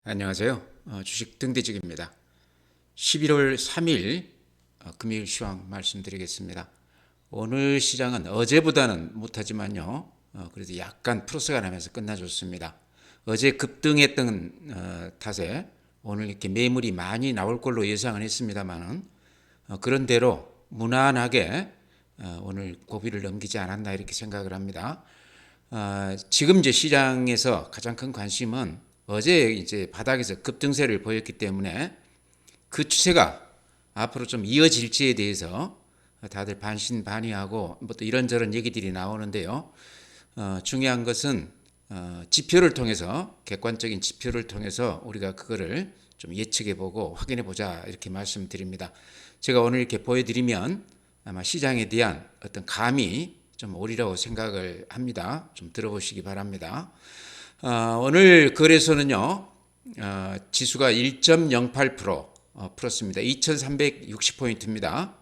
안녕하세요. 주식 등대직입니다. 11월 3일 금요일 시황 말씀드리겠습니다. 오늘 시장은 어제보다는 못하지만요. 그래도 약간 플러스가 나면서 끝나줬습니다. 어제 급등했던 탓에 오늘 이렇게 매물이 많이 나올 걸로 예상을 했습니다만은 그런 대로 무난하게 오늘 고비를 넘기지 않았나 이렇게 생각을 합니다. 지금 이제 시장에서 가장 큰 관심은 어제 이제 바닥에서 급등세를 보였기 때문에 그 추세가 앞으로 좀 이어질지에 대해서 다들 반신반의하고 뭐 또 이런저런 얘기들이 나오는데요. 중요한 것은 지표를 통해서 객관적인 지표를 통해서 우리가 그거를 좀 예측해보고 확인해보자 이렇게 말씀드립니다. 제가 오늘 이렇게 보여드리면 아마 시장에 대한 어떤 감이 좀 오리라고 생각을 합니다. 좀 들어보시기 바랍니다. 오늘 거래소는요, 지수가 1.08% 풀었습니다. 2360포인트입니다.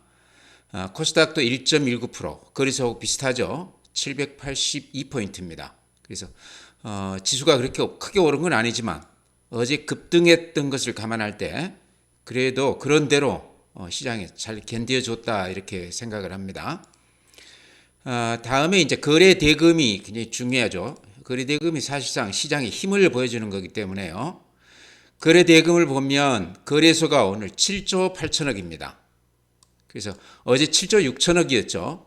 코스닥도 1.19%, 거래소하고 비슷하죠. 782포인트입니다. 그래서 지수가 그렇게 크게 오른 건 아니지만 어제 급등했던 것을 감안할 때 그래도 그런 대로 시장에 잘 견뎌줬다 이렇게 생각을 합니다. 다음에 이제 거래 대금이 굉장히 중요하죠. 거래 대금이 사실상 시장의 힘을 보여주는 거기 때문에요. 거래 대금을 보면 거래소가 오늘 7조 8천억입니다. 그래서 어제 7조 6천억이었죠.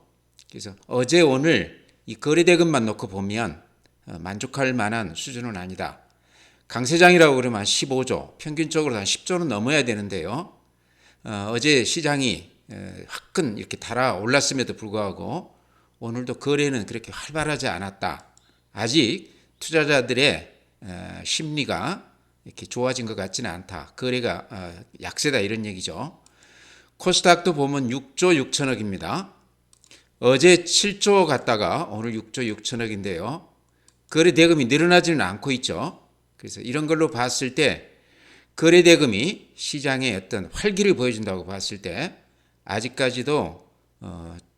그래서 어제 오늘 이 거래 대금만 놓고 보면 만족할 만한 수준은 아니다. 강세장이라고 그러면 한 15조, 평균적으로 한 10조는 넘어야 되는데요. 어제 시장이 화끈 이렇게 달아올랐음에도 불구하고 오늘도 거래는 그렇게 활발하지 않았다. 아직 투자자들의 심리가 이렇게 좋아진 것 같지는 않다. 거래가 약세다 이런 얘기죠. 코스닥도 보면 6조 6천억입니다. 어제 7조 갔다가 오늘 6조 6천억인데요. 거래 대금이 늘어나지는 않고 있죠. 그래서 이런 걸로 봤을 때 거래 대금이 시장의 어떤 활기를 보여준다고 봤을 때 아직까지도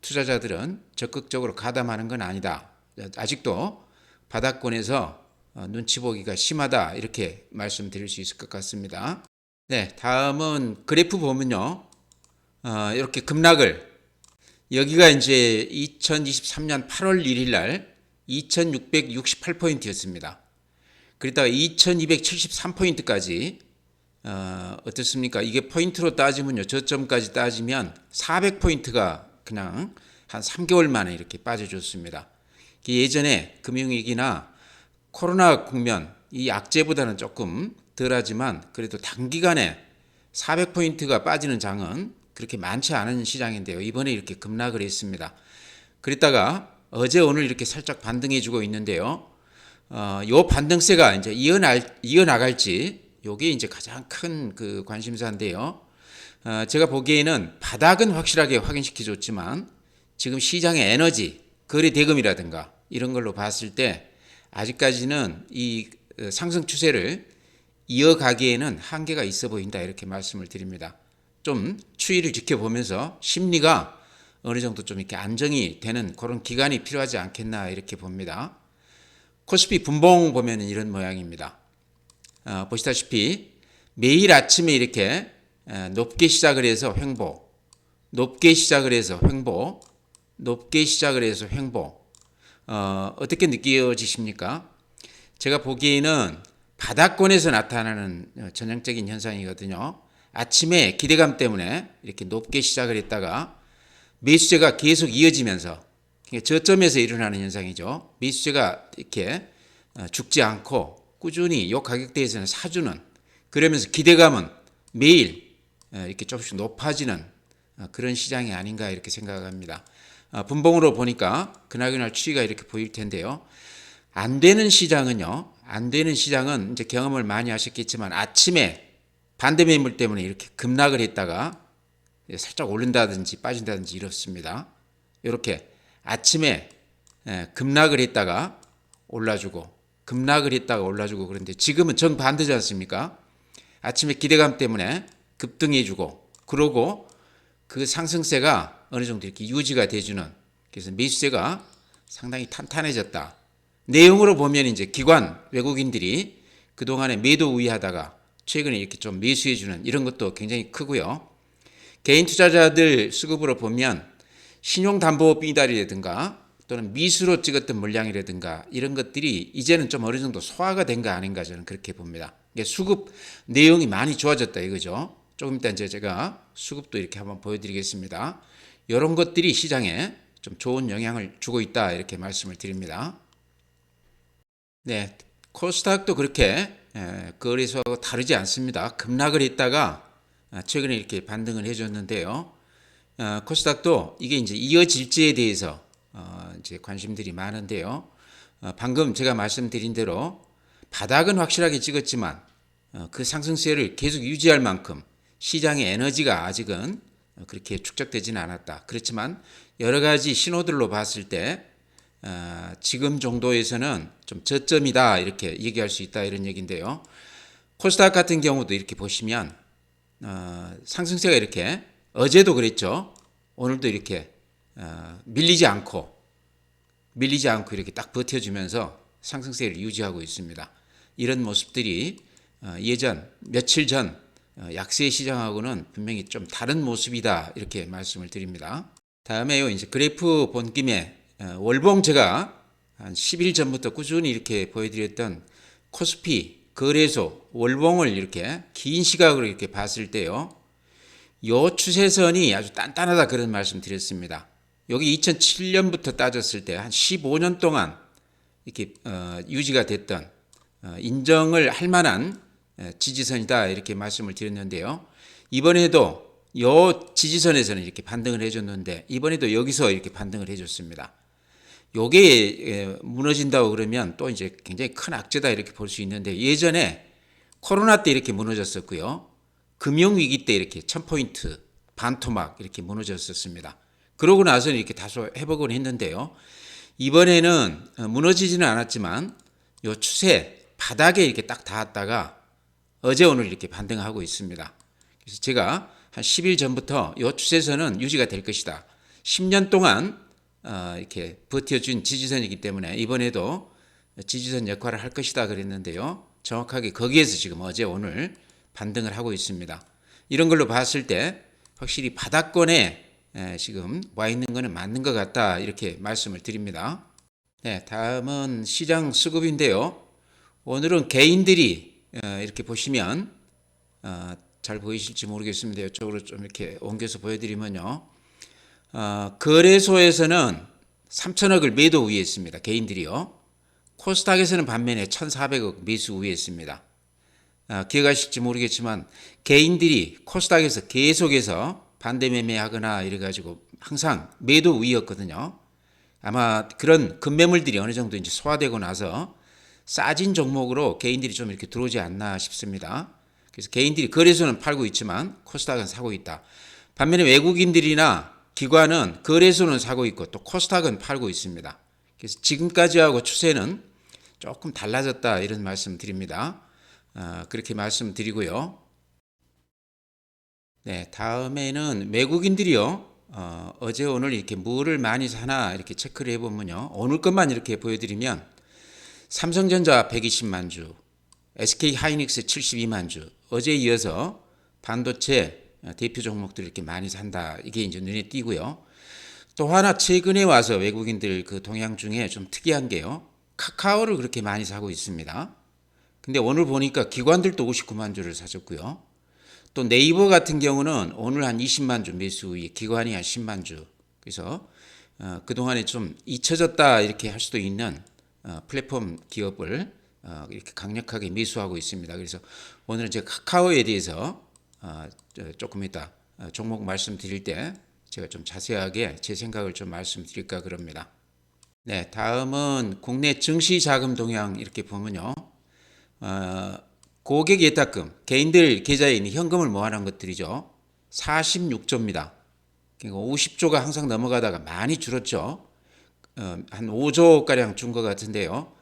투자자들은 적극적으로 가담하는 건 아니다. 아직도 바닥권에서 눈치 보기가 심하다 이렇게 말씀드릴 수 있을 것 같습니다. 네, 다음은 그래프 보면요, 이렇게 급락을 여기가 이제 2023년 8월 1일 날 2668포인트였습니다. 그러다가 2273포인트까지 어떻습니까? 이게 포인트로 따지면요, 저점까지 따지면 400포인트가 그냥 한 3개월 만에 이렇게 빠져줬습니다. 예전에 금융위기나 코로나 국면 이 악재보다는 조금 덜하지만 그래도 단기간에 400포인트가 빠지는 장은 그렇게 많지 않은 시장인데요. 이번에 이렇게 급락을 했습니다. 그랬다가 어제 오늘 이렇게 살짝 반등해주고 있는데요. 요 반등세가 이제 이어나갈지 요게 이제 가장 큰 그 관심사인데요. 제가 보기에는 바닥은 확실하게 확인시켜줬지만 지금 시장의 에너지, 거래 대금이라든가 이런 걸로 봤을 때 아직까지는 이 상승 추세를 이어가기에는 한계가 있어 보인다 이렇게 말씀을 드립니다. 좀 추이를 지켜보면서 심리가 어느 정도 좀 이렇게 안정이 되는 그런 기간이 필요하지 않겠나 이렇게 봅니다. 코스피 분봉 보면 이런 모양입니다. 보시다시피 매일 아침에 이렇게 높게 시작을 해서 횡보, 높게 시작을 해서 횡보, 높게 시작을 해서 횡보. 어떻게 느껴지십니까? 제가 보기에는 바닥권에서 나타나는 전형적인 현상이거든요. 아침에 기대감 때문에 이렇게 높게 시작을 했다가 매수세가 계속 이어지면서 저점에서 일어나는 현상이죠. 매수세가 이렇게 죽지 않고 꾸준히 이 가격대에서는 사주는, 그러면서 기대감은 매일 이렇게 조금씩 높아지는 그런 시장이 아닌가 이렇게 생각합니다. 분봉으로 보니까 그날그날 추이가 이렇게 보일 텐데요. 안 되는 시장은요, 안 되는 시장은 이제 경험을 많이 하셨겠지만 아침에 반대 매물 때문에 이렇게 급락을 했다가 살짝 오른다든지 빠진다든지 이렇습니다. 이렇게 아침에 급락을 했다가 올라주고 급락을 했다가 올라주고, 그런데 지금은 정반대지 않습니까? 아침에 기대감 때문에 급등해주고 그러고 그 상승세가 어느 정도 이렇게 유지가 돼주는, 그래서 매수세가 상당히 탄탄해졌다. 내용으로 보면 이제 기관 외국인들이 그동안에 매도 우위하다가 최근에 이렇게 좀 매수해주는 이런 것도 굉장히 크고요. 개인 투자자들 수급으로 보면 신용담보 미달이라든가 또는 미수로 찍었던 물량이라든가 이런 것들이 이제는 좀 어느 정도 소화가 된 거 아닌가 저는 그렇게 봅니다. 수급 내용이 많이 좋아졌다 이거죠. 조금 이따 이제 제가 수급도 이렇게 한번 보여드리겠습니다. 이런 것들이 시장에 좀 좋은 영향을 주고 있다 이렇게 말씀을 드립니다. 네, 코스닥도 그렇게 거래소하고 다르지 않습니다. 급락을 했다가 최근에 이렇게 반등을 해줬는데요. 코스닥도 이게 이제 이어질지에 대해서 이제 관심들이 많은데요. 방금 제가 말씀드린 대로 바닥은 확실하게 찍었지만 그 상승세를 계속 유지할 만큼 시장의 에너지가 아직은 그렇게 축적되지는 않았다. 그렇지만 여러 가지 신호들로 봤을 때 지금 정도에서는 좀 저점이다 이렇게 얘기할 수 있다 이런 얘기인데요. 코스닥 같은 경우도 이렇게 보시면 상승세가 이렇게 어제도 그랬죠. 오늘도 이렇게 밀리지 않고 이렇게 딱 버텨주면서 상승세를 유지하고 있습니다. 이런 모습들이 예전 며칠 전 약세 시장하고는 분명히 좀 다른 모습이다 이렇게 말씀을 드립니다. 다음에요 이제 그래프 본 김에 월봉 제가 한 10일 전부터 꾸준히 이렇게 보여드렸던 코스피 거래소 월봉을 이렇게 긴 시각으로 이렇게 봤을 때요. 요 추세선이 아주 단단하다 그런 말씀 드렸습니다. 여기 2007년부터 따졌을 때 한 15년 동안 이렇게 유지가 됐던 인정을 할 만한 지지선이다 이렇게 말씀을 드렸는데요. 이번에도 요 지지선에서는 이렇게 반등을 해줬는데 이번에도 여기서 이렇게 반등을 해줬습니다. 요게 무너진다고 그러면 또 이제 굉장히 큰 악재다 이렇게 볼 수 있는데 예전에 코로나 때 이렇게 무너졌었고요. 금융위기 때 이렇게 1000포인트 반토막 이렇게 무너졌었습니다. 그러고 나서는 이렇게 다소 회복을 했는데요. 이번에는 무너지지는 않았지만 요 추세 바닥에 이렇게 딱 닿았다가 어제 오늘 이렇게 반등하고 있습니다. 그래서 제가 한 10일 전부터 요 추세선은 유지가 될 것이다. 10년 동안 이렇게 버텨준 지지선이기 때문에 이번에도 지지선 역할을 할 것이다 그랬는데요. 정확하게 거기에서 지금 어제 오늘 반등을 하고 있습니다. 이런 걸로 봤을 때 확실히 바닥권에 지금 와 있는 것은 맞는 것 같다 이렇게 말씀을 드립니다. 네, 다음은 시장 수급인데요. 오늘은 개인들이 이렇게 보시면 잘 보이실지 모르겠습니다. 이쪽으로 좀 이렇게 옮겨서 보여드리면요. 거래소에서는 3천억을 매도 우위했습니다. 개인들이요. 코스닥에서는 반면에 1,400억 매수 우위했습니다. 기억하실지 모르겠지만 개인들이 코스닥에서 계속해서 반대 매매하거나 이래가지고 항상 매도 우위였거든요. 아마 그런 급매물들이 어느 정도 이제 소화되고 나서 싸진 종목으로 개인들이 좀 이렇게 들어오지 않나 싶습니다. 그래서 개인들이 거래소는 팔고 있지만 코스닥은 사고 있다. 반면에 외국인들이나 기관은 거래소는 사고 있고 또 코스닥은 팔고 있습니다. 그래서 지금까지하고 추세는 조금 달라졌다 이런 말씀 드립니다. 그렇게 말씀드리고요. 네, 다음에는 외국인들이요. 어제 오늘 이렇게 뭐를 많이 사나 이렇게 체크를 해보면요. 오늘 것만 이렇게 보여드리면 삼성전자 120만 주, SK 하이닉스 72만 주, 어제에 이어서 반도체 대표 종목들 이렇게 많이 산다. 이게 이제 눈에 띄고요. 또 하나 최근에 와서 외국인들 그 동향 중에 좀 특이한 게요. 카카오를 그렇게 많이 사고 있습니다. 근데 오늘 보니까 기관들도 59만 주를 사줬고요. 또 네이버 같은 경우는 오늘 한 20만 주 매수 후에 기관이 한 10만 주. 그래서 그동안에 좀 잊혀졌다 이렇게 할 수도 있는 플랫폼 기업을 이렇게 강력하게 매수하고 있습니다. 그래서 오늘은 제가 카카오에 대해서 조금 이따 종목 말씀드릴 때 제가 좀 자세하게 제 생각을 좀 말씀드릴까 그럽니다. 네, 다음은 국내 증시 자금 동향 이렇게 보면요. 고객 예탁금, 개인들 계좌에 있는 현금을 모아놓은 것들이죠. 46조입니다. 그러니까 50조가 항상 넘어가다가 많이 줄었죠. 한 5조가량 준 것 같은데요.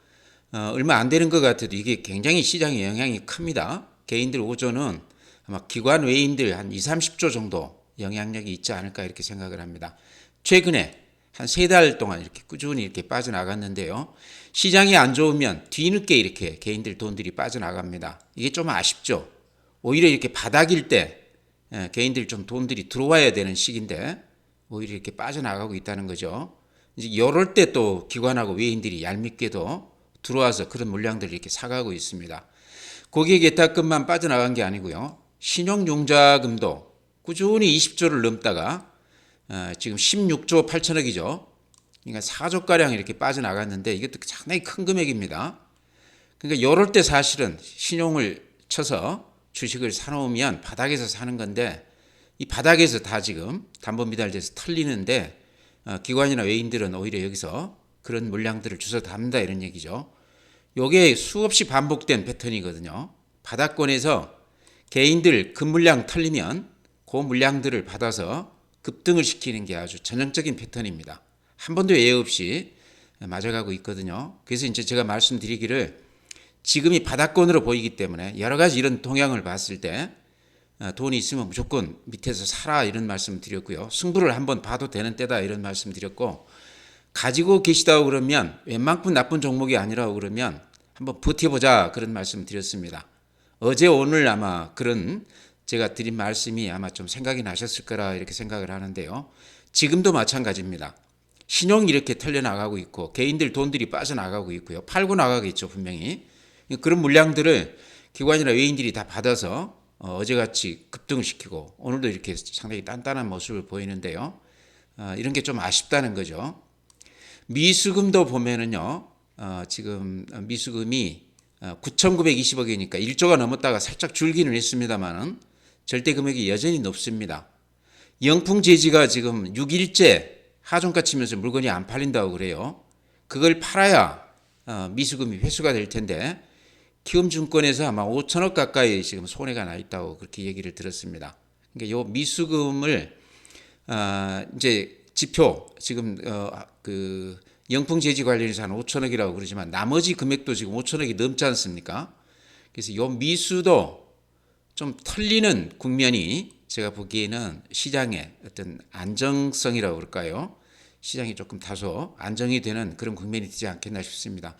얼마 안 되는 것 같아도 이게 굉장히 시장에 영향이 큽니다. 개인들 5조는 아마 기관 외인들 한 20, 30조 정도 영향력이 있지 않을까 이렇게 생각을 합니다. 최근에 한 3달 동안 이렇게 꾸준히 이렇게 빠져나갔는데요. 시장이 안 좋으면 뒤늦게 이렇게 개인들 돈들이 빠져나갑니다. 이게 좀 아쉽죠. 오히려 이렇게 바닥일 때 개인들 좀 돈들이 들어와야 되는 시기인데 오히려 이렇게 빠져나가고 있다는 거죠. 이제 이럴 때 또 기관하고 외인들이 얄밉게도 들어와서 그런 물량들을 이렇게 사가고 있습니다. 고객 예탁금만 빠져나간 게 아니고요. 신용융자금도 꾸준히 20조를 넘다가 지금 16조 8천억이죠. 그러니까 4조가량 이렇게 빠져나갔는데 이것도 상당히 큰 금액입니다. 그러니까 이럴 때 사실은 신용을 쳐서 주식을 사놓으면 바닥에서 사는 건데 이 바닥에서 다 지금 담보 미달돼서 털리는데 기관이나 외인들은 오히려 여기서 그런 물량들을 주워 담는다 이런 얘기죠. 이게 수없이 반복된 패턴이거든요. 바닥권에서 개인들 그 물량 털리면 그 물량들을 받아서 급등을 시키는 게 아주 전형적인 패턴입니다. 한 번도 예외 없이 맞아가고 있거든요. 그래서 이제 제가 말씀드리기를 지금이 바닥권으로 보이기 때문에 여러 가지 이런 동향을 봤을 때 돈이 있으면 무조건 밑에서 사라 이런 말씀 드렸고요. 승부를 한번 봐도 되는 때다 이런 말씀 드렸고 가지고 계시다고 그러면 웬만큼 나쁜 종목이 아니라고 그러면 한번 버텨보자 그런 말씀 드렸습니다. 어제 오늘 아마 그런 제가 드린 말씀이 아마 좀 생각이 나셨을 거라 이렇게 생각을 하는데요. 지금도 마찬가지입니다. 신용이 이렇게 털려나가고 있고 개인들 돈들이 빠져나가고 있고요. 팔고 나가겠죠 분명히. 그런 물량들을 기관이나 외인들이 다 받아서 어제같이 급등을 시키고 오늘도 이렇게 상당히 단단한 모습을 보이는데요. 이런 게 좀 아쉽다는 거죠. 미수금도 보면은요. 지금 미수금이 9,920억이니까 1조가 넘었다가 살짝 줄기는 했습니다만은 절대 금액이 여전히 높습니다. 영풍제지가 지금 6일째 하종가 치면서 물건이 안 팔린다고 그래요. 그걸 팔아야 미수금이 회수가 될 텐데 키움증권에서 아마 5천억 가까이 지금 손해가 나 있다고 그렇게 얘기를 들었습니다. 그러니까 요 미수금을 이제 지표 지금 그 영풍제지 관련해서 한 5천억이라고 그러지만 나머지 금액도 지금 5천억이 넘지 않습니까? 그래서 요 미수도 좀 털리는 국면이 제가 보기에는 시장의 어떤 안정성이라고 그럴까요? 시장이 조금 다소 안정이 되는 그런 국면이 되지 않겠나 싶습니다.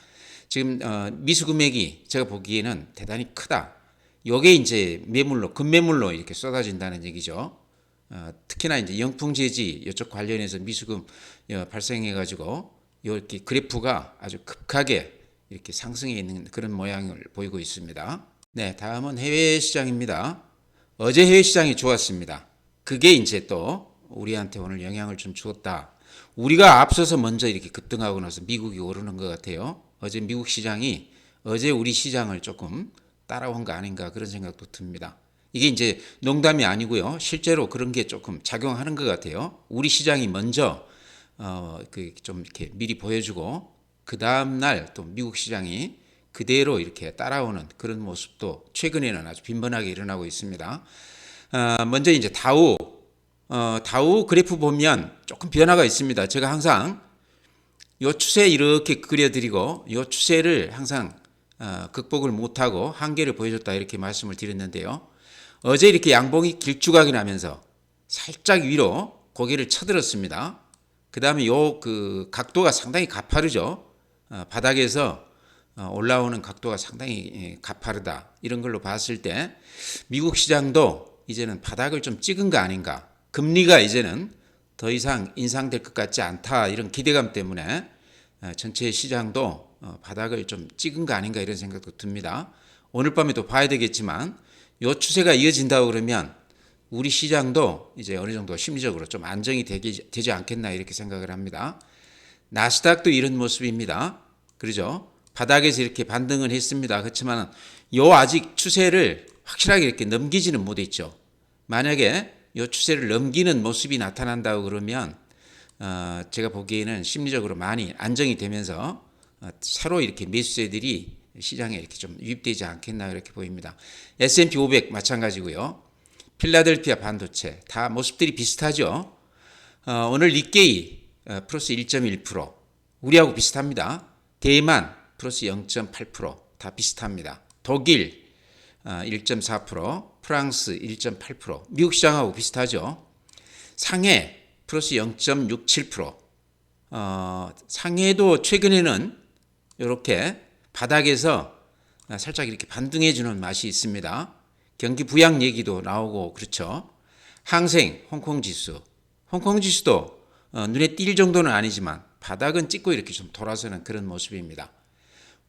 지금 미수 금액이 제가 보기에는 대단히 크다. 요게 이제 매물로 급매물로 이렇게 쏟아진다는 얘기죠. 특히나 이제 영풍제지 이쪽 관련해서 미수금 발생해 가지고 이렇게 그래프가 아주 급하게 이렇게 상승해 있는 그런 모양을 보이고 있습니다. 네, 다음은 해외 시장입니다. 어제 해외 시장이 좋았습니다. 그게 이제 또 우리한테 오늘 영향을 좀 주었다. 우리가 앞서서 먼저 이렇게 급등하고 나서 미국이 오르는 것 같아요. 어제 미국 시장이 어제 우리 시장을 조금 따라온 거 아닌가 그런 생각도 듭니다. 이게 이제 농담이 아니고요. 실제로 그런 게 조금 작용하는 것 같아요. 우리 시장이 먼저 좀 이렇게 미리 보여주고 그 다음 날 또 미국 시장이 그대로 이렇게 따라오는 그런 모습도 최근에는 아주 빈번하게 일어나고 있습니다. 먼저 이제 다우 그래프 보면 조금 변화가 있습니다. 제가 항상 요 추세 이렇게 그려드리고 요 추세를 항상 극복을 못하고 한계를 보여줬다 이렇게 말씀을 드렸는데요. 어제 이렇게 양봉이 길쭉하게 나면서 살짝 위로 고개를 쳐들었습니다. 그 다음에 요 그 각도가 상당히 가파르죠. 바닥에서 올라오는 각도가 상당히 가파르다. 이런 걸로 봤을 때 미국 시장도 이제는 바닥을 좀 찍은 거 아닌가. 금리가 이제는 더 이상 인상될 것 같지 않다. 이런 기대감 때문에 전체 시장도 바닥을 좀 찍은 거 아닌가 이런 생각도 듭니다. 오늘 밤에도 봐야 되겠지만 이 추세가 이어진다고 그러면 우리 시장도 이제 어느 정도 심리적으로 좀 안정이 되지 않겠나 이렇게 생각을 합니다. 나스닥도 이런 모습입니다. 그러죠? 바닥에서 이렇게 반등을 했습니다. 그렇지만 요 아직 추세를 확실하게 이렇게 넘기지는 못했죠. 만약에 요 추세를 넘기는 모습이 나타난다고 그러면 제가 보기에는 심리적으로 많이 안정이 되면서 새로 이렇게 매수세들이 시장에 이렇게 좀 유입되지 않겠나 이렇게 보입니다. S&P 500 마찬가지고요. 필라델피아 반도체 다 모습들이 비슷하죠. 오늘 니케이 플러스 1.1% 우리하고 비슷합니다. 대만 플러스 0.8% 다 비슷합니다. 독일 1.4%, 프랑스 1.8%, 미국 시장하고 비슷하죠. 상해 플러스 0.67%, 상해도 최근에는 이렇게 바닥에서 살짝 이렇게 반등해 주는 맛이 있습니다. 경기 부양 얘기도 나오고 그렇죠. 항생, 홍콩 지수. 홍콩 지수도 눈에 띌 정도는 아니지만 바닥은 찍고 이렇게 좀 돌아서는 그런 모습입니다.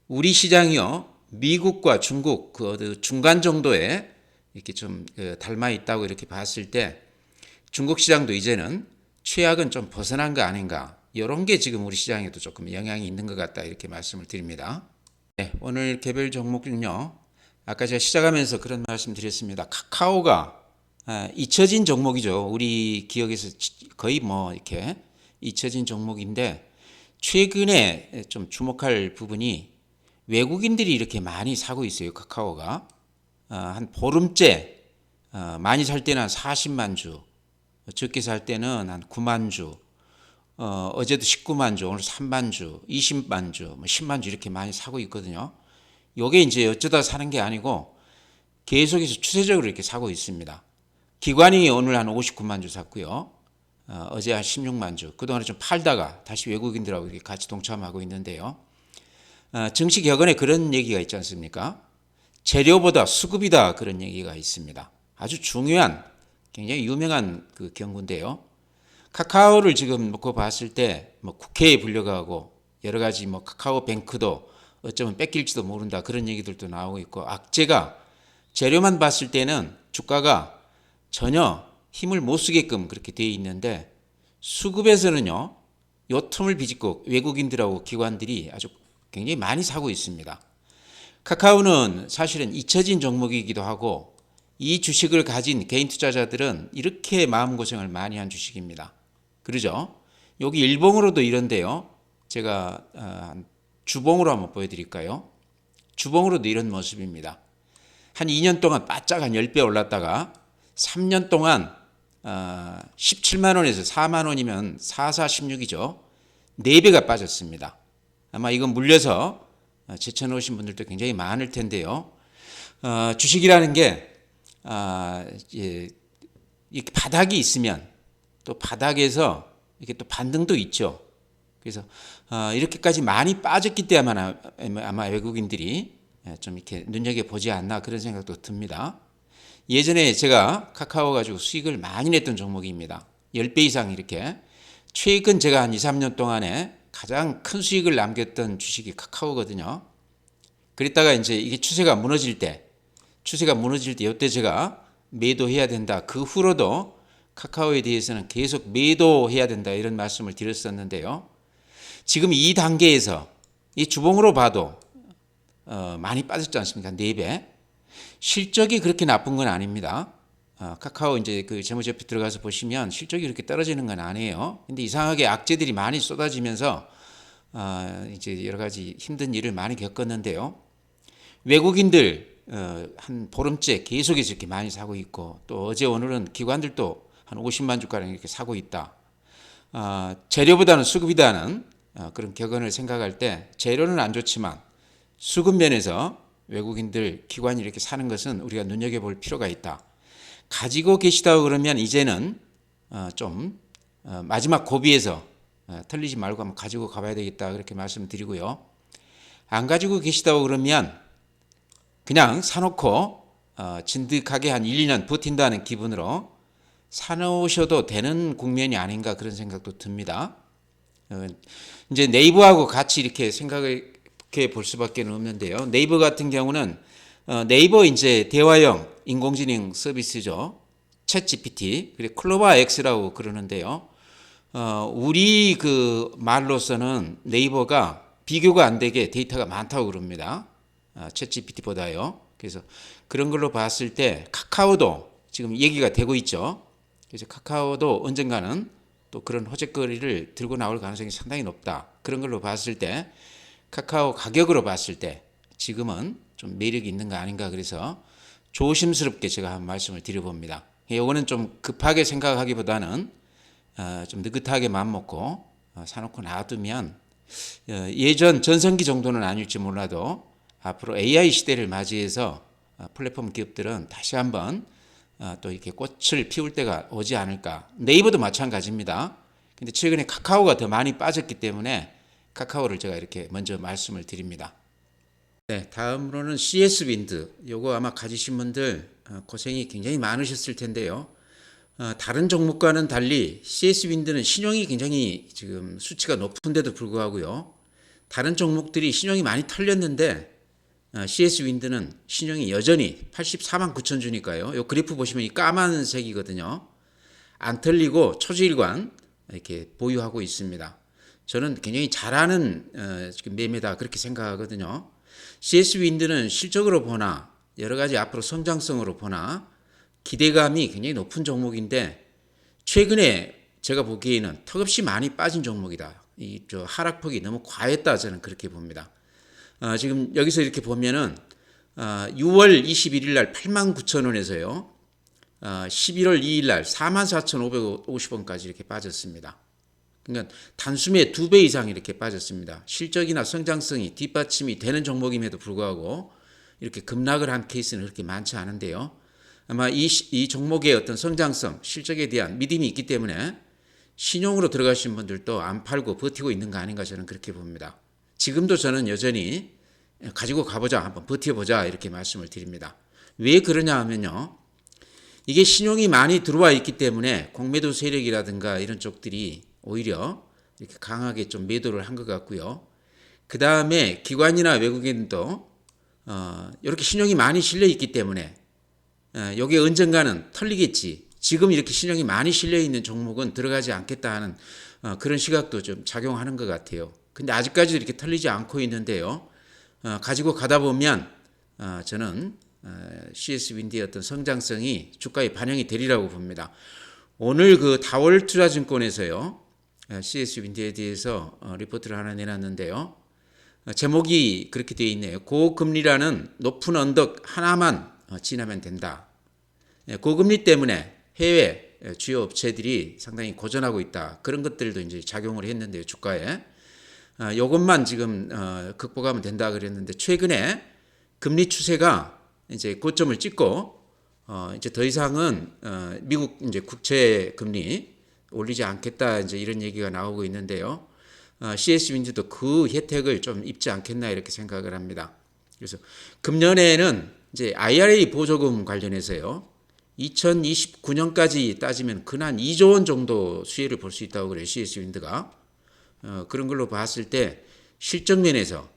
우리 시장이요, 미국과 중국 그 중간 정도에 이렇게 좀 닮아 있다고 이렇게 봤을 때 중국 시장도 이제는 최악은 좀 벗어난 거 아닌가, 이런 게 지금 우리 시장에도 조금 영향이 있는 것 같다 이렇게 말씀을 드립니다. 네, 오늘 개별 종목은요, 아까 제가 시작하면서 그런 말씀 드렸습니다. 카카오가 잊혀진 종목이죠. 우리 기억에서 거의 뭐 이렇게 잊혀진 종목인데, 최근에 좀 주목할 부분이 외국인들이 이렇게 많이 사고 있어요. 카카오가 한 보름째 많이 살 때는 한 40만 주, 적게 살 때는 한 9만 주, 어제도 19만 주, 오늘 3만 주, 20만 주, 뭐 10만 주 이렇게 많이 사고 있거든요. 요게 이제 어쩌다 사는 게 아니고 계속해서 추세적으로 이렇게 사고 있습니다. 기관이 오늘 한 59만 주 샀고요. 어제 한 16만 주. 그동안에 좀 팔다가 다시 외국인들하고 이렇게 같이 동참하고 있는데요. 증시 격언에 그런 얘기가 있지 않습니까? 재료보다 수급이다, 그런 얘기가 있습니다. 아주 중요한, 굉장히 유명한 그 경고인데요. 카카오를 지금 놓고 봤을 때 뭐 국회에 불려가고 여러 가지 뭐 카카오뱅크도 어쩌면 뺏길지도 모른다, 그런 얘기들도 나오고 있고, 악재가 재료만 봤을 때는 주가가 전혀 힘을 못 쓰게끔 그렇게 되어 있는데, 수급에서는요, 요 틈을 비집고 외국인들하고 기관들이 아주 굉장히 많이 사고 있습니다. 카카오는 사실은 잊혀진 종목이기도 하고, 이 주식을 가진 개인 투자자들은 이렇게 마음고생을 많이 한 주식입니다. 그러죠? 여기 일봉으로도 이런데요. 제가 주봉으로 한번 보여드릴까요? 주봉으로도 이런 모습입니다. 한 2년 동안 바짝 한 10배 올랐다가 3년 동안 17만 원에서 4만 원이면 4, 4, 16이죠. 4배가 빠졌습니다. 아마 이건 물려서 제쳐놓으신 분들도 굉장히 많을 텐데요. 주식이라는 게 이렇게 바닥이 있으면 또 바닥에서 이렇게 또 반등도 있죠. 그래서 이렇게까지 많이 빠졌기 때문에 아마 외국인들이 좀 이렇게 눈여겨보지 않나, 그런 생각도 듭니다. 예전에 제가 카카오 가지고 수익을 많이 냈던 종목입니다. 10배 이상 이렇게. 최근 제가 한 2, 3년 동안에 가장 큰 수익을 남겼던 주식이 카카오거든요. 그랬다가 이제 이게 추세가 무너질 때 이때 제가 매도해야 된다. 그 후로도 카카오에 대해서는 계속 매도해야 된다, 이런 말씀을 드렸었는데요. 지금 이 단계에서 이 주봉으로 봐도 많이 빠졌지 않습니까? 4배. 실적이 그렇게 나쁜 건 아닙니다. 카카오 이제 그 재무제표 들어가서 보시면 실적이 그렇게 떨어지는 건 아니에요. 근데 이상하게 악재들이 많이 쏟아지면서 이제 여러 가지 힘든 일을 많이 겪었는데요. 외국인들 한 보름째 계속해서 이렇게 많이 사고 있고, 또 어제 오늘은 기관들도 한 50만 주가량 이렇게 사고 있다. 재료보다는 수급이다는 그런 격언을 생각할 때, 재료는 안 좋지만 수급 면에서 외국인들 기관이 이렇게 사는 것은 우리가 눈여겨볼 필요가 있다. 가지고 계시다고 그러면 이제는 좀 마지막 고비에서 털리지 말고 한번 가지고 가봐야 되겠다, 그렇게 말씀드리고요. 안 가지고 계시다고 그러면 그냥 사놓고 진득하게 한 1, 2년 버틴다는 기분으로 사놓으셔도 되는 국면이 아닌가, 그런 생각도 듭니다. 이제 네이버하고 같이 이렇게 생각을 볼 수밖에 없는데요. 네이버 같은 경우는 네이버 이제 대화형 인공지능 서비스죠. 챗GPT, 그리고 클로바 X라고 그러는데요. 우리 그 말로서는 네이버가 비교가 안 되게 데이터가 많다고 그럽니다. 챗GPT보다요. 그래서 그런 걸로 봤을 때 카카오도 지금 얘기가 되고 있죠. 그래서 카카오도 언젠가는 또 그런 호재거리를 들고 나올 가능성이 상당히 높다. 그런 걸로 봤을 때 카카오 가격으로 봤을 때 지금은 좀 매력이 있는 거 아닌가, 그래서 조심스럽게 제가 한 말씀을 드려봅니다. 이거는 좀 급하게 생각하기보다는 좀 느긋하게 마음먹고 사놓고 놔두면 예전 전성기 정도는 아닐지 몰라도 앞으로 AI 시대를 맞이해서 플랫폼 기업들은 다시 한번 또 이렇게 꽃을 피울 때가 오지 않을까. 네이버도 마찬가지입니다. 근데 최근에 카카오가 더 많이 빠졌기 때문에 카카오를 제가 이렇게 먼저 말씀을 드립니다. 네, 다음으로는 CS 윈드. 요거 아마 가지신 분들 고생이 굉장히 많으셨을 텐데요. 다른 종목과는 달리 CS 윈드는 신용이 굉장히 지금 수치가 높은데도 불구하고요. 다른 종목들이 신용이 많이 털렸는데 CS 윈드는 신용이 여전히 84만 9천 주니까요. 요 그래프 보시면 이 까만색이거든요. 안 털리고 초지일관 이렇게 보유하고 있습니다. 저는 굉장히 잘하는 지금 매매다 그렇게 생각하거든요. CS 윈드는 실적으로 보나 여러 가지 앞으로 성장성으로 보나 기대감이 굉장히 높은 종목인데 최근에 제가 보기에는 턱없이 많이 빠진 종목이다. 이 하락폭이 너무 과했다 저는 그렇게 봅니다. 지금 여기서 이렇게 보면은 6월 21일 날 89,000원에서요. 11월 2일 날 44,550원까지 이렇게 빠졌습니다. 그러니까 단숨에 2배 이상 이렇게 빠졌습니다. 실적이나 성장성이 뒷받침이 되는 종목임에도 불구하고 이렇게 급락을 한 케이스는 그렇게 많지 않은데요. 아마 이 종목의 어떤 성장성, 실적에 대한 믿음이 있기 때문에 신용으로 들어가신 분들도 안 팔고 버티고 있는 거 아닌가 저는 그렇게 봅니다. 지금도 저는 여전히 가지고 가보자, 한번 버텨보자 이렇게 말씀을 드립니다. 왜 그러냐 하면요. 이게 신용이 많이 들어와 있기 때문에 공매도 세력이라든가 이런 쪽들이 오히려 이렇게 강하게 좀 매도를 한 것 같고요. 그 다음에 기관이나 외국인도 이렇게 신용이 많이 실려 있기 때문에 여기에 언젠가는 털리겠지. 지금 이렇게 신용이 많이 실려 있는 종목은 들어가지 않겠다 하는 그런 시각도 좀 작용하는 것 같아요. 근데 아직까지도 이렇게 털리지 않고 있는데요. 가지고 가다 보면 저는 CS 윈드의 어떤 성장성이 주가에 반영이 되리라고 봅니다. 오늘 그 다월투자증권에서요. CS 윈드에 대해서 리포트를 하나 내놨는데요. 제목이 그렇게 되어 있네요. 고금리라는 높은 언덕 하나만 지나면 된다. 고금리 때문에 해외 주요 업체들이 상당히 고전하고 있다. 그런 것들도 이제 작용을 했는데요, 주가에. 이것만 지금 극복하면 된다 그랬는데 최근에 금리 추세가 이제 고점을 찍고 이제 더 이상은 미국 이제 국채 금리 올리지 않겠다 이제 이런 얘기가 나오고 있는데요. CS 윈드도 그 혜택을 좀 입지 않겠나 이렇게 생각을 합니다. 그래서 금년에는 이제 IRA 보조금 관련해서요. 2029년까지 따지면 근한 2조 원 정도 수혜를 볼 수 있다고 그래요. CS 윈드가. 그런 걸로 봤을 때 실적 면에서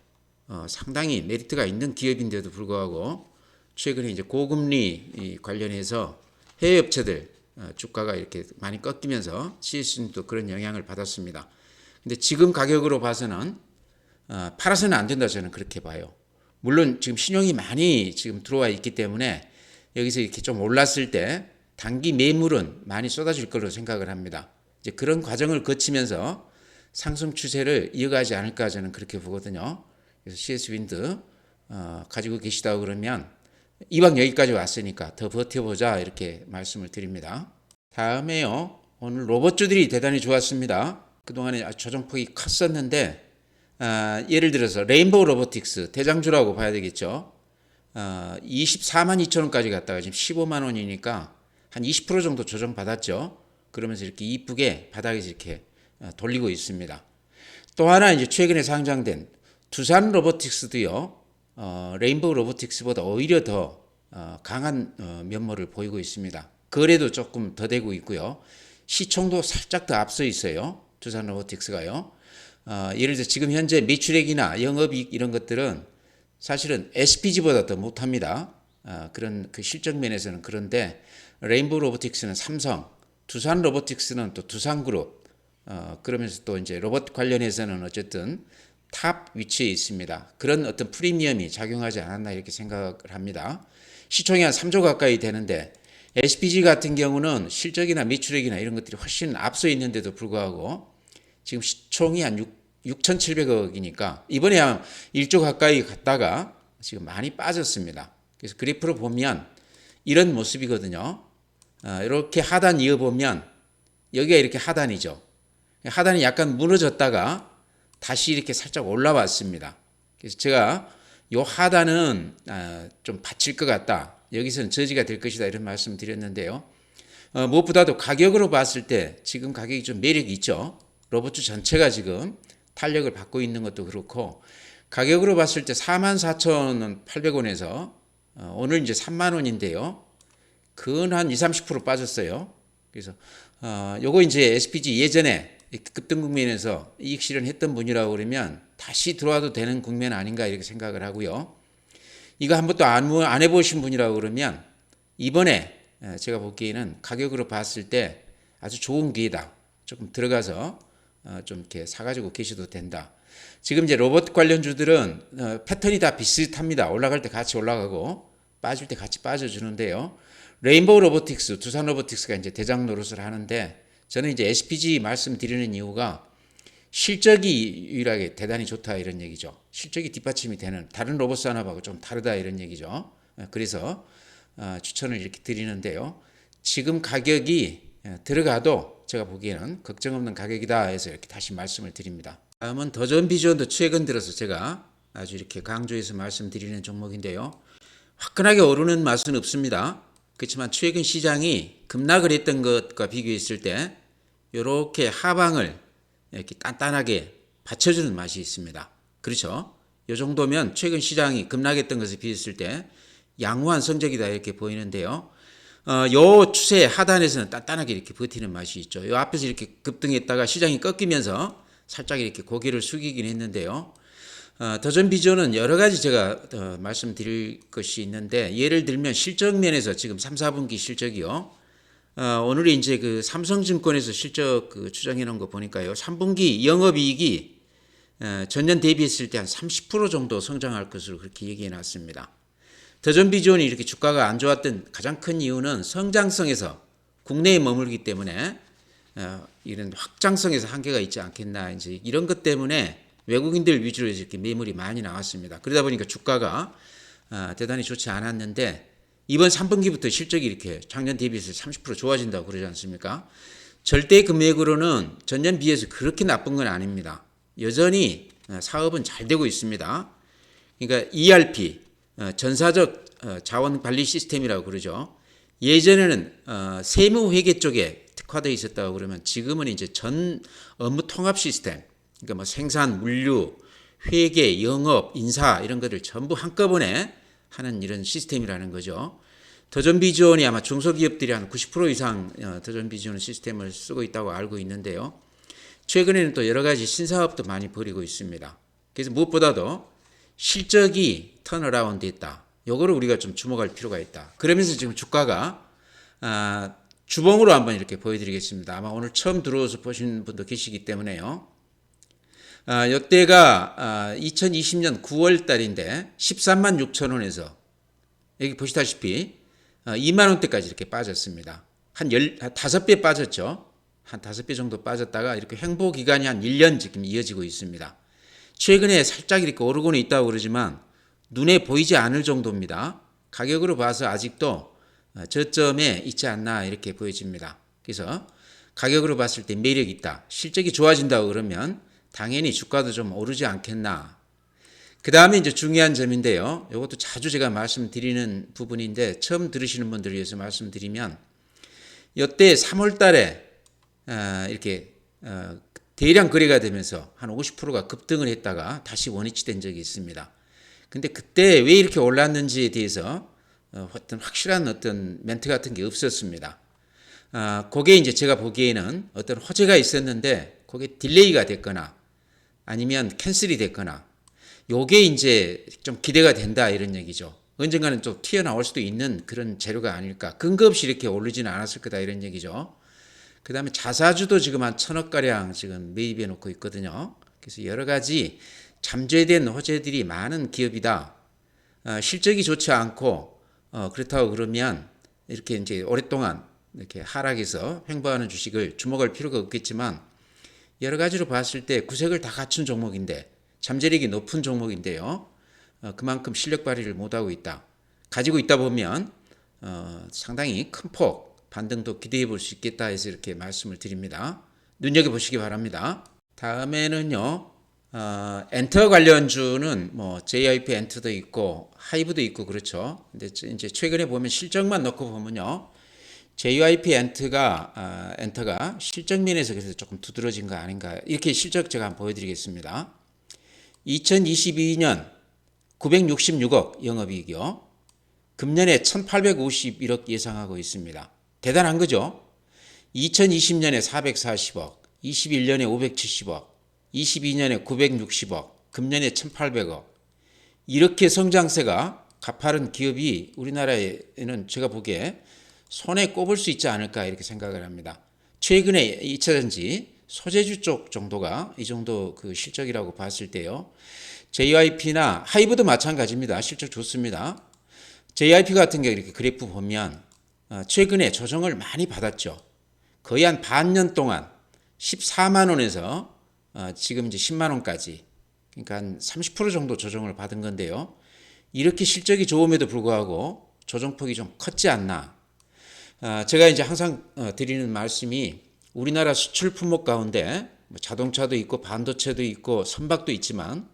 상당히 메리트가 있는 기업인데도 불구하고 최근에 이제 고금리 관련해서 해외 업체들 주가가 이렇게 많이 꺾이면서 CS 윈드도 그런 영향을 받았습니다. 근데 지금 가격으로 봐서는 팔아서는 안 된다 저는 그렇게 봐요. 물론 지금 신용이 많이 지금 들어와 있기 때문에 여기서 이렇게 좀 올랐을 때 단기 매물은 많이 쏟아질 거로 생각을 합니다. 이제 그런 과정을 거치면서 상승 추세를 이어가지 않을까 저는 그렇게 보거든요. 그래서 CS 윈드 가지고 계시다고 그러면 이왕 여기까지 왔으니까 더 버텨보자 이렇게 말씀을 드립니다. 다음에요. 오늘 로봇주들이 대단히 좋았습니다. 그동안에 조정폭이 컸었는데 예를 들어서 레인보우 로보틱스 대장주라고 봐야 되겠죠. 24만 2천 원까지 갔다가 지금 15만 원이니까 한 20% 정도 조정받았죠. 그러면서 이렇게 이쁘게 바닥에서 이렇게 돌리고 있습니다. 또 하나 이제 최근에 상장된 두산 로보틱스도요. 레인보우 로보틱스보다 오히려 더 강한 면모를 보이고 있습니다. 거래도 조금 더 되고 있고요. 시총도 살짝 더 앞서 있어요. 두산 로보틱스가요. 예를 들어 지금 현재 매출액이나 영업이익 이런 것들은 사실은 SPG보다 더 못합니다. 그런 그 실적 면에서는 그런데 레인보우 로보틱스는 삼성, 두산 로보틱스는 또 두산그룹, 그러면서 또 이제 로봇 관련해서는 어쨌든 탑 위치에 있습니다. 그런 어떤 프리미엄이 작용하지 않았나 이렇게 생각을 합니다. 시총이 한 3조 가까이 되는데 SPG 같은 경우는 실적이나 매출액이나 이런 것들이 훨씬 앞서 있는데도 불구하고 지금 시총이 한 6,700억이니까 이번에 한 1조 가까이 갔다가 지금 많이 빠졌습니다. 그래서 그래프로 보면 이런 모습이거든요. 이렇게 하단 이어보면 여기가 이렇게 하단이죠. 하단이 약간 무너졌다가 다시 이렇게 살짝 올라왔습니다. 그래서 제가 이 하단은 좀 받칠 것 같다. 여기서는 저지가 될 것이다 이런 말씀 드렸는데요. 무엇보다도 가격으로 봤을 때 지금 가격이 좀 매력이 있죠. 로봇 전체가 지금 탄력을 받고 있는 것도 그렇고 가격으로 봤을 때 44,800원에서 오늘 이제 3만 원인데요. 근 한 20-30% 빠졌어요. 그래서 요거 이제 SPG 예전에 급등 국면에서 이익 실현했던 분이라고 그러면 다시 들어와도 되는 국면 아닌가 이렇게 생각을 하고요. 이거 한 번도 안 해보신 분이라고 그러면 이번에 제가 보기에는 가격으로 봤을 때 아주 좋은 기회다. 조금 들어가서 좀 이렇게 사가지고 계셔도 된다. 지금 이제 로봇 관련주들은 패턴이 다 비슷합니다. 올라갈 때 같이 올라가고 빠질 때 같이 빠져주는데요. 레인보우 로보틱스, 두산 로보틱스가 이제 대장 노릇을 하는데 저는 이제 SPG 말씀드리는 이유가 실적이 유일하게 대단히 좋다 이런 얘기죠. 실적이 뒷받침이 되는 다른 로봇 산업하고 좀 다르다 이런 얘기죠. 그래서 추천을 이렇게 드리는데요. 지금 가격이 들어가도 제가 보기에는 걱정 없는 가격이다 해서 이렇게 다시 말씀을 드립니다. 다음은 더존 비전도 최근 들어서 제가 아주 이렇게 강조해서 말씀드리는 종목인데요. 화끈하게 오르는 맛은 없습니다. 그렇지만 최근 시장이 급락을 했던 것과 비교했을 때 이렇게 하방을 이렇게 단단하게 받쳐주는 맛이 있습니다. 그렇죠? 이 정도면 최근 시장이 급락했던 것에 비했을 때 양호한 성적이다 이렇게 보이는데요. 요 추세 하단에서는 단단하게 이렇게 버티는 맛이 있죠. 요 앞에서 이렇게 급등했다가 시장이 꺾이면서 살짝 이렇게 고개를 숙이긴 했는데요. 더존 비전은 여러 가지 제가 말씀드릴 것이 있는데 예를 들면 실적 면에서 지금 3, 4분기 실적이요. 오늘이 이제 그 삼성증권에서 실적 그 추정해 놓은 거 보니까요. 3분기 영업이익이 전년 대비했을 때 한 30% 정도 성장할 것으로 그렇게 얘기해 놨습니다. 더존 비전이 이렇게 주가가 안 좋았던 가장 큰 이유는 성장성에서 국내에 머물기 때문에 이런 확장성에서 한계가 있지 않겠나 이제 이런 것 때문에 외국인들 위주로 이렇게 매물이 많이 나왔습니다. 그러다 보니까 주가가 대단히 좋지 않았는데 이번 3분기부터 실적이 이렇게 작년 대비해서 30% 좋아진다고 그러지 않습니까? 절대 금액으로는 전년 비해서 그렇게 나쁜 건 아닙니다. 여전히 사업은 잘 되고 있습니다. 그러니까 ERP, 전사적 자원 관리 시스템이라고 그러죠. 예전에는 세무회계 쪽에 특화되어 있었다고 그러면 지금은 이제 전 업무 통합 시스템, 그러니까 뭐 생산, 물류, 회계, 영업, 인사 이런 것들 전부 한꺼번에 하는 이런 시스템이라는 거죠. 더존 비전이 아마 중소기업들이 한 90% 이상 더존 비전 시스템을 쓰고 있다고 알고 있는데요. 최근에는 또 여러 가지 신사업도 많이 벌이고 있습니다. 그래서 무엇보다도 실적이 턴어라운드 했다. 요거를 우리가 좀 주목할 필요가 있다. 그러면서 지금 주가가 주봉으로 한번 이렇게 보여드리겠습니다. 아마 오늘 처음 들어와서 보신 분도 계시기 때문에요. 이때가 2020년 9월 달인데 13만 6천 원에서 여기 보시다시피 2만 원대까지 이렇게 빠졌습니다. 한 5배 빠졌죠. 한 5배 정도 빠졌다가 이렇게 횡보 기간이 한 1년 지금 이어지고 있습니다. 최근에 살짝 이렇게 오르고는 있다고 그러지만 눈에 보이지 않을 정도입니다. 가격으로 봐서 아직도 저점에 있지 않나 이렇게 보여집니다. 그래서 가격으로 봤을 때 매력이 있다. 실적이 좋아진다고 그러면 당연히 주가도 좀 오르지 않겠나. 그 다음에 이제 중요한 점인데요. 이것도 자주 제가 말씀드리는 부분인데 처음 들으시는 분들을 위해서 말씀드리면 이때 3월 달에 이렇게 대량 거래가 되면서 한 50%가 급등을 했다가 다시 원위치 된 적이 있습니다. 근데 그때 왜 이렇게 올랐는지에 대해서 어떤 확실한 어떤 멘트 같은 게 없었습니다. 그게 이제 제가 보기에는 어떤 호재가 있었는데 그게 딜레이가 됐거나 아니면 캔슬이 됐거나 요게 이제 좀 기대가 된다 이런 얘기죠. 언젠가는 좀 튀어나올 수도 있는 그런 재료가 아닐까. 근거 없이 이렇게 오르지는 않았을 거다 이런 얘기죠. 그 다음에 자사주도 지금 한 1,000억가량 지금 매입해 놓고 있거든요. 그래서 여러 가지 잠재된 호재들이 많은 기업이다. 실적이 좋지 않고 그렇다고 그러면 이렇게 이제 오랫동안 이렇게 하락해서 횡보하는 주식을 주목할 필요가 없겠지만 여러 가지로 봤을 때 구색을 다 갖춘 종목인데 잠재력이 높은 종목인데요. 그만큼 실력 발휘를 못하고 있다. 가지고 있다 보면 상당히 큰 폭 반등도 기대해 볼 수 있겠다 해서 이렇게 말씀을 드립니다. 눈여겨보시기 바랍니다. 다음에는요. 엔터 관련주는 뭐 JYP 엔터도 있고 하이브도 있고 그렇죠. 근데 이제 최근에 보면 실적만 놓고 보면요. JYP 엔터가 실적 면에서 그래서 조금 두드러진 거 아닌가, 이렇게 실적 제가 한번 보여드리겠습니다. 2022년 966억 영업이익이요. 금년에 1851억 예상하고 있습니다. 대단한 거죠. 2020년에 440억, 21년에 570억, 22년에 960억, 금년에 1800억. 이렇게 성장세가 가파른 기업이 우리나라에는 제가 보기에 손에 꼽을 수 있지 않을까 이렇게 생각을 합니다. 최근에 2차전지 소재주 쪽 정도가 이 정도 그 실적이라고 봤을 때요. JYP나 하이브도 마찬가지입니다. 실적 좋습니다. JYP 같은 경우 이렇게 그래프 보면 최근에 조정을 많이 받았죠. 거의 한 반년 동안 14만 원에서 지금 이제 10만 원까지, 그러니까 한 30% 정도 조정을 받은 건데요. 이렇게 실적이 좋음에도 불구하고 조정폭이 좀 컸지 않나. 제가 이제 항상 드리는 말씀이 우리나라 수출 품목 가운데 자동차도 있고 반도체도 있고 선박도 있지만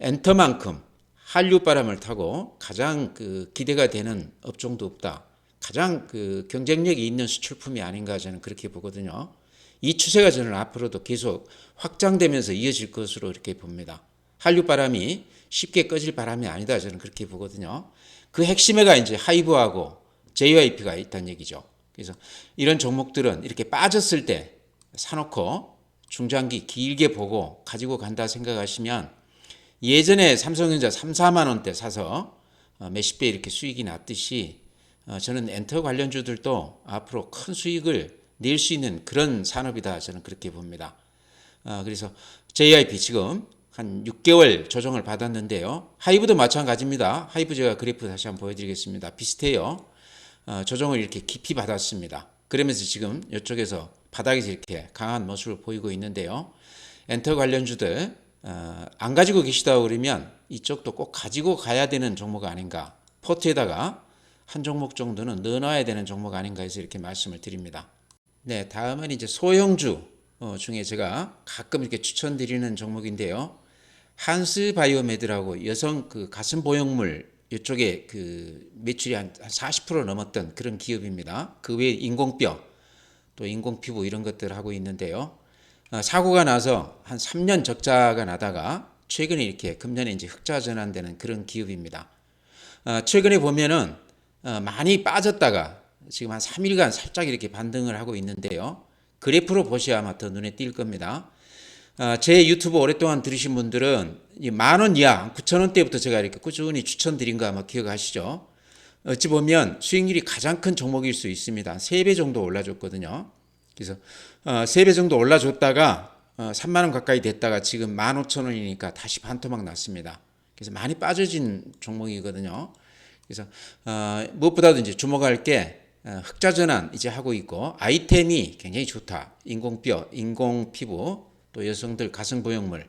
엔터만큼 한류 바람을 타고 가장 그 기대가 되는 업종도 없다. 가장 그 경쟁력이 있는 수출품이 아닌가 저는 그렇게 보거든요. 이 추세가 저는 앞으로도 계속 확장되면서 이어질 것으로 이렇게 봅니다. 한류 바람이 쉽게 꺼질 바람이 아니다 저는 그렇게 보거든요. 그 핵심에가 이제 하이브하고 JYP가 있다는 얘기죠. 그래서 이런 종목들은 이렇게 빠졌을 때 사놓고 중장기 길게 보고 가지고 간다 생각하시면 예전에 삼성전자 3, 4만 원대 사서 몇십 배 이렇게 수익이 났듯이 저는 엔터 관련주들도 앞으로 큰 수익을 낼 수 있는 그런 산업이다 저는 그렇게 봅니다. 그래서 JYP 지금 한 6개월 조정을 받았는데요. 하이브도 마찬가지입니다. 하이브 제가 그래프 다시 한번 보여드리겠습니다. 비슷해요. 조정을 이렇게 깊이 받았습니다. 그러면서 지금 이쪽에서 바닥에서 이렇게 강한 모습을 보이고 있는데요. 엔터 관련주들 안 가지고 계시다고 그러면 이쪽도 꼭 가지고 가야 되는 종목 아닌가, 포트에다가 한 종목 정도는 넣어놔야 되는 종목 아닌가 해서 이렇게 말씀을 드립니다. 네, 다음은 이제 소형주 중에 제가 가끔 이렇게 추천드리는 종목인데요. 한스바이오메드라고 여성 그 가슴 보형물 이쪽에 그 매출이 한 40% 넘었던 그런 기업입니다. 그 외에 인공뼈, 또 인공피부 이런 것들 하고 있는데요. 사고가 나서 한 3년 적자가 나다가 최근에 이렇게 금년에 이제 흑자 전환되는 그런 기업입니다. 최근에 보면은 많이 빠졌다가 지금 한 3일간 살짝 이렇게 반등을 하고 있는데요. 그래프로 보셔야 아마 더 눈에 띌 겁니다. 제 유튜브 오랫동안 들으신 분들은 10,000원 이하 9,000원대부터 제가 이렇게 꾸준히 추천드린 거 아마 기억하시죠? 어찌 보면 수익률이 가장 큰 종목일 수 있습니다. 3배 정도 올라줬거든요. 그래서 3배 정도 올라줬다가 3만 원 가까이 됐다가 지금 15,000원이니까 다시 반토막 났습니다. 그래서 많이 빠져진 종목이거든요. 그래서 무엇보다도 이제 주목할 게 흑자 전환 이제 하고 있고 아이템이 굉장히 좋다. 인공뼈, 인공피부, 또 여성들 가슴 보형물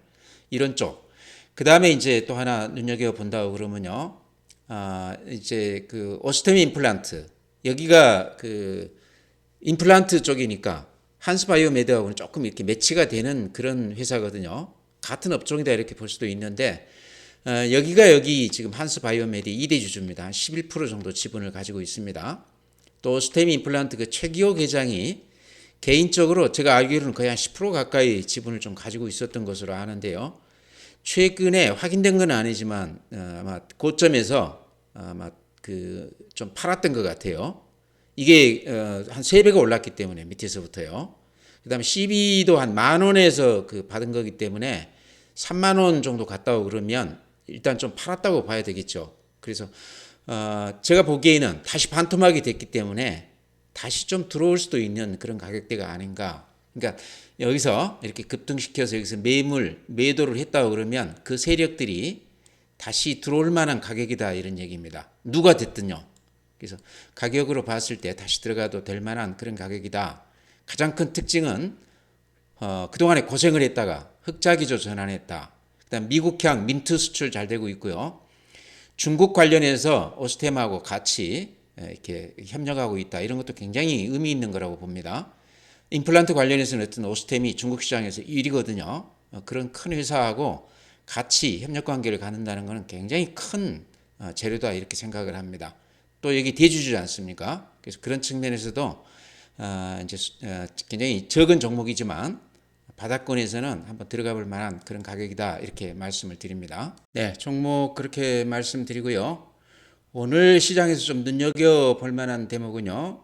이런 쪽. 그 다음에 이제 또 하나 눈여겨 본다고 그러면요. 이제 그 오스테미 임플란트, 여기가 그 임플란트 쪽이니까 한스바이오메드하고는 조금 이렇게 매치가 되는 그런 회사거든요. 같은 업종이다 이렇게 볼 수도 있는데 여기 지금 한스바이오메드 2대 주주입니다. 한 11% 정도 지분을 가지고 있습니다. 또 오스테미 임플란트 그 최기호 회장이 개인적으로 제가 알기로는 거의 한 10% 가까이 지분을 좀 가지고 있었던 것으로 아는데요. 최근에 확인된 건 아니지만 아마 고점에서 아마 그 좀 팔았던 것 같아요. 이게 한 3배가 올랐기 때문에 밑에서부터요. 그다음에 CB도 한 10,000원에서 그 받은 거기 때문에 3만 원 정도 갔다고 그러면 일단 좀 팔았다고 봐야 되겠죠. 그래서 제가 보기에는 다시 반토막이 됐기 때문에 다시 좀 들어올 수도 있는 그런 가격대가 아닌가. 그러니까 여기서 이렇게 급등시켜서 여기서 매도를 했다고 그러면 그 세력들이 다시 들어올 만한 가격이다 이런 얘기입니다. 누가 됐든요. 그래서 가격으로 봤을 때 다시 들어가도 될 만한 그런 가격이다. 가장 큰 특징은 그동안에 고생을 했다가 흑자기조 전환했다. 그다음 미국향 민트 수출 잘 되고 있고요. 중국 관련해서 오스템하고 같이 이렇게 협력하고 있다. 이런 것도 굉장히 의미 있는 거라고 봅니다. 임플란트 관련해서는 어떤 오스템이 중국 시장에서 1위거든요. 그런 큰 회사하고 같이 협력 관계를 갖는다는 것은 굉장히 큰 재료다 이렇게 생각을 합니다. 또 여기 대주주지 않습니까? 그래서 그런 측면에서도 이제 굉장히 적은 종목이지만 바닥권에서는 한번 들어가 볼 만한 그런 가격이다 이렇게 말씀을 드립니다. 네, 종목 그렇게 말씀드리고요. 오늘 시장에서 좀 눈여겨볼 만한 대목은요.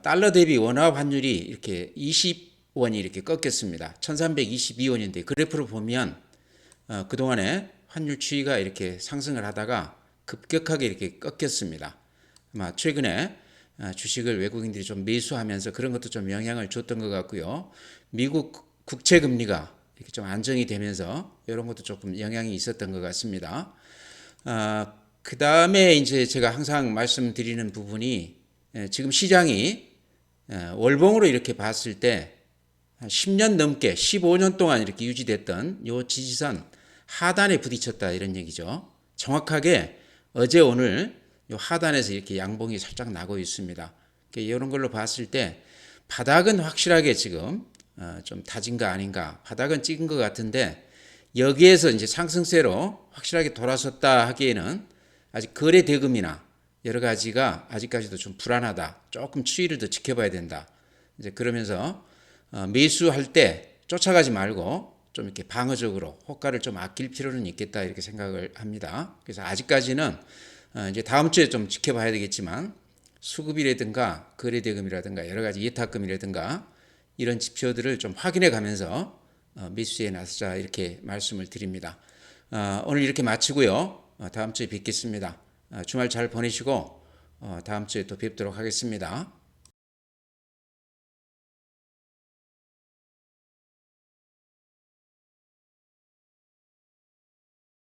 달러 대비 원화 환율이 이렇게 20원이 이렇게 꺾였습니다. 1322원인데 그래프를 보면 그동안에 환율 추이가 이렇게 상승을 하다가 급격하게 이렇게 꺾였습니다. 아마 최근에 주식을 외국인들이 좀 매수하면서 그런 것도 좀 영향을 줬던 것 같고요. 미국 국채 금리가 이렇게 좀 안정이 되면서 이런 것도 조금 영향이 있었던 것 같습니다. 그 다음에 이제 제가 항상 말씀드리는 부분이 지금 시장이 월봉으로 이렇게 봤을 때 10년 넘게 15년 동안 이렇게 유지됐던 요 지지선 하단에 부딪혔다 이런 얘기죠. 정확하게 어제 오늘 요 하단에서 이렇게 양봉이 살짝 나고 있습니다. 이런 걸로 봤을 때 바닥은 확실하게 지금 좀 다진 거 아닌가, 바닥은 찍은 것 같은데 여기에서 이제 상승세로 확실하게 돌아섰다 하기에는 아직 거래 대금이나 여러 가지가 아직까지도 좀 불안하다. 조금 추이를 더 지켜봐야 된다. 이제 그러면서 매수할 때 쫓아가지 말고 좀 이렇게 방어적으로 호가를 좀 아낄 필요는 있겠다 이렇게 생각을 합니다. 그래서 아직까지는 이제 다음 주에 좀 지켜봐야 되겠지만 수급이라든가 거래 대금이라든가 여러 가지 예탁금이라든가 이런 지표들을 좀 확인해 가면서 매수에 나서자 이렇게 말씀을 드립니다. 오늘 이렇게 마치고요. 다음 주에 뵙겠습니다. 주말 잘 보내시고 다음 주에 또 뵙도록 하겠습니다.